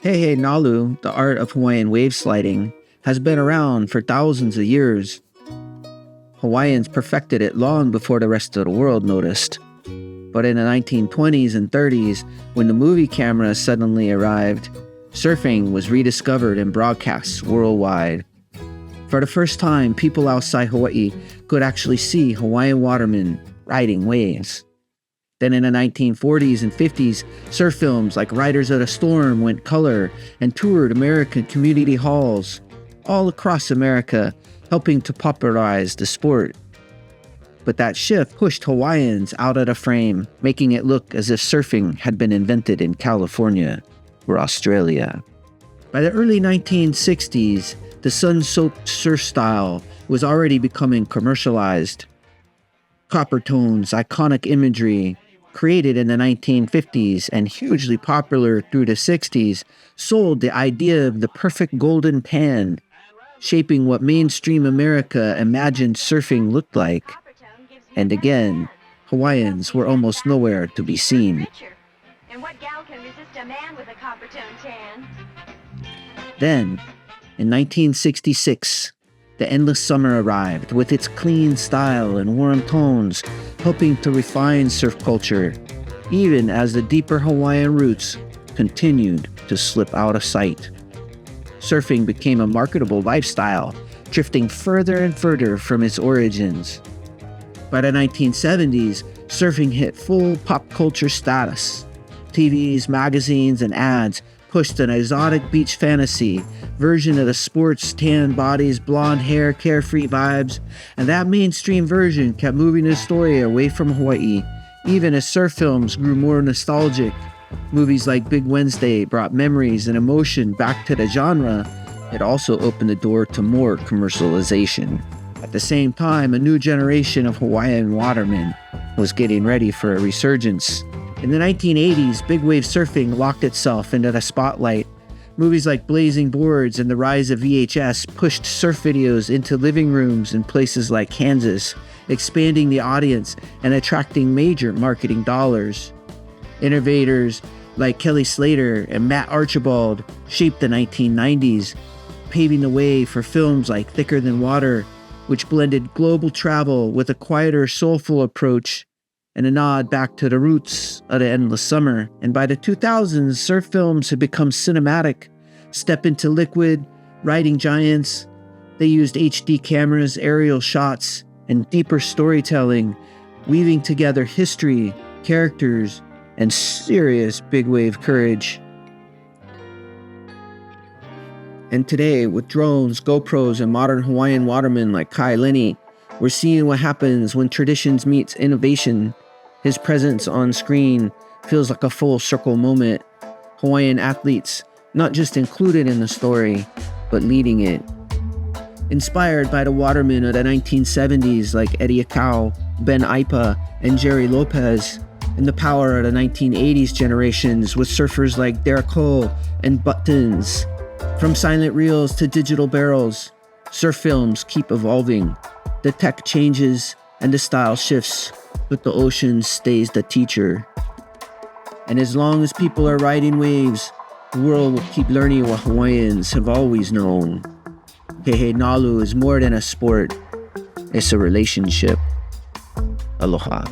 Heihei Nalu, the art of Hawaiian wave sliding, has been around for thousands of years. Hawaiians perfected it long before the rest of the world noticed. But in the 1920s and 30s, when the movie camera suddenly arrived, surfing was rediscovered and broadcast worldwide. For the first time, people outside Hawaii could actually see Hawaiian watermen riding waves. Then in the 1940s and 50s, surf films like Riders of the Storm went color and toured American community halls all across America, helping to popularize the sport. But that shift pushed Hawaiians out of the frame, making it look as if surfing had been invented in California or Australia. By the early 1960s, the sun-soaked surf style was already becoming commercialized. Coppertone's iconic imagery, created in the 1950s and hugely popular through the 60s, sold the idea of the perfect golden pan, shaping what mainstream America imagined surfing looked like. And again, Hawaiians were almost nowhere to be seen. And what gal can resist a man with a copper-tone tan? Then, in 1966, the endless summer arrived with its clean style and warm tones, helping to refine surf culture, even as the deeper Hawaiian roots continued to slip out of sight. Surfing became a marketable lifestyle, drifting further and further from its origins. By the 1970s, surfing hit full pop culture status. TVs, magazines, and ads pushed an exotic beach fantasy version of the sport's tan bodies, blonde hair, carefree vibes, and that mainstream version kept moving the story away from Hawaii, even as surf films grew more nostalgic. Movies like Big Wednesday brought memories and emotion back to the genre. It also opened the door to more commercialization. At the same time, a new generation of Hawaiian watermen was getting ready for a resurgence. In the 1980s, big wave surfing locked itself into the spotlight. Movies like Blazing Boards and the rise of VHS pushed surf videos into living rooms in places like Kansas, expanding the audience and attracting major marketing dollars. Innovators like Kelly Slater and Matt Archibald shaped the 1990s, paving the way for films like Thicker Than Water, which blended global travel with a quieter, soulful approach and a nod back to the roots of the endless summer. And by the 2000s, surf films had become cinematic. Step into Liquid, Riding Giants. They used HD cameras, aerial shots, and deeper storytelling, weaving together history, characters, and serious big wave courage. And today, with drones, GoPros, and modern Hawaiian watermen like Kai Lenny, we're seeing what happens when traditions meets innovation. His presence on screen feels like a full circle moment. Hawaiian athletes, not just included in the story, but leading it. Inspired by the watermen of the 1970s like Eddie Akau, Ben Aipa, and Jerry Lopez, and the power of the 1980s generations with surfers like Derek Hull and Buttons. From silent reels to digital barrels, surf films keep evolving. The tech changes and the style shifts, but the ocean stays the teacher. And as long as people are riding waves, the world will keep learning what Hawaiians have always known. Heihei Nalu is more than a sport, it's a relationship. Aloha.